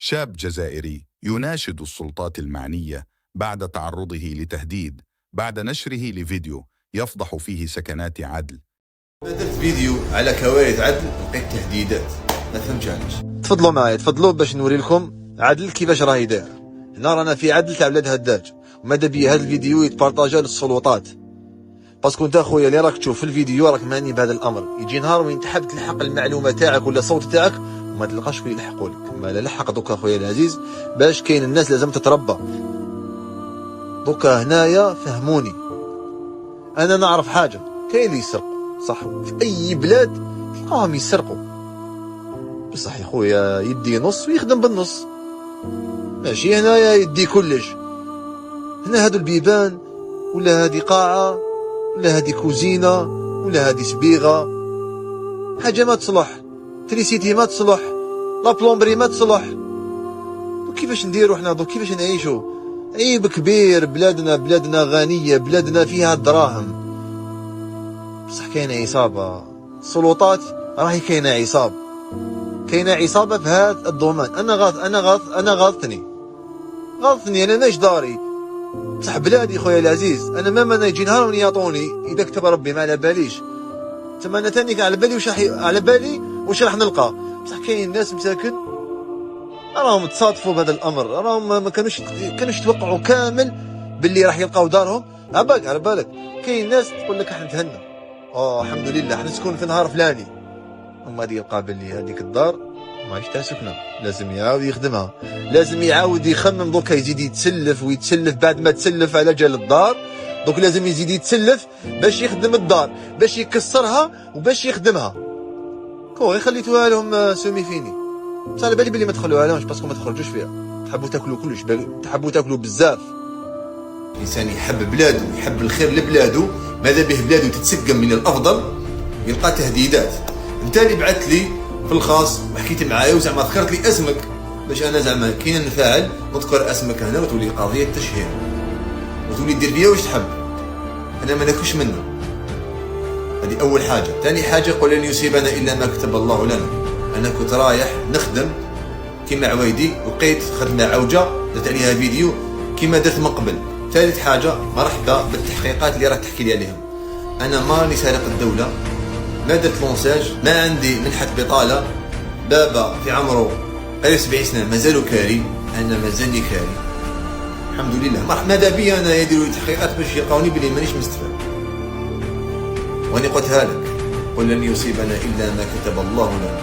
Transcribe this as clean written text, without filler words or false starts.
شاب جزائري يناشد السلطات المعنية بعد تعرضه لتهديد بعد نشره لفيديو يفضح فيه سكنات عدل. درت فيديو على كوارث عدل لقيت تهديدات، ما فهمتش علاش. تفضلوا معايا، تفضلوا باش نوري لكم عدل كيفاش راهي داير. هنا رانا في عدل تاع بلاد هداج، وماذا بيا هذا الفيديو يتبارطاجا للسلطات، باسكو انت اخويا اللي راك تشوف في الفيديو راك معني بهذا الامر. يجي نهار وين تحب تلحق المعلومه تاعك ولا الصوت تاعك وما تلقاش فين يلحقوا لك. ما لا لحق دوكا اخويا العزيز، باش كاين الناس لازم تتربى. دوكا هنايا فهموني، انا نعرف حاجه، كاين اللي يسرق صح في اي بلاد تلقاهم يسرقوا، بصح يا خويا يدي نص ويخدم بالنص، ماشي هنايا يدي كلش. هنا هادو البيبان ولا هادي قاعه ولا هادي كوزينه ولا هادي سبيغه، حاجه ما تصلح، تريسيتي ما تصلح، لا بلومبري ما تصلح. كيفاش نديرو حنا دوك؟ كيفاش نعيشو؟ عيب كبير. بلادنا غنيه، بلادنا فيها الدراهم، بصح كاينه عصابه. السلطات راهي كاينه عصابه في هذا الضمان. انا غلطني انا ماش داري، بصح بلادي خويا العزيز. انا ما يجي نهار ونياطوني اذا كتب ربي ما على باليش، تما انا تاني على بالي واش راح نلقى. بصح كاين ناس مساكن راهم تصادفوا بهذا الامر، راهم ما كانوش يتوقعوا كامل باللي راح يلقاو دارهم. على بالك كاين ناس تقول لك احنا تهنا، الحمد لله احنا نسكن في نهار فلاني، اما غادي يلقى باللي هذيك الدار ماهيش تاع سكنه، لازم يعاود يخدمها، لازم يعاود يخمم. دوكا يزيد يتسلف بعد ما تسلف على جال الدار، دوك لازم يزيد يتسلف باش يخدم الدار، باش يكسرها وباش يخدمها. كون خليتوها لهم سومي فيني، بصح على بالي بلي ما تخلوها لهمش، باسكو ما تخرجوش فيها، تحبوا تاكلوا كلش، تحبوا تاكلوا بزاف. الانسان يحب بلاده، يحب الخير لبلاده، ماذا به بلاده تتسقم من الافضل يلقى تهديدات. انت اللي بعثت لي في الخاص وحكيت معايا وزعما ذكرت لي اسمك، باش انا زعما كاين نفاعل نذكر اسمك هنا وتولي قضيه تشهير وتولي دير فيا واش تحب. انا ما ناكلش منه، هذه اول حاجه. ثاني حاجه قل لن يصيبنا الا ما كتب الله لنا. انا كنت رايح نخدم كيما عوايدي، لقيت خدمه عوجه درت عليها فيديو كيما درت من قبل. ثالث حاجه مرحبا بالتحقيقات اللي راك تحكي لي عليهم. انا ما راني سارق الدوله، ما درت لونساج، ما عندي منحه بطاله، بابا في عمره قريب 70 سنه مازالو كاري، انا مازالني كاري الحمد لله. ماذا بيا انا يديروا لي تحقيقات باش يلقاوني بلي مانيش مستفاد. واني قلتها لك قل لن يصيبنا الا ما كتب الله لنا.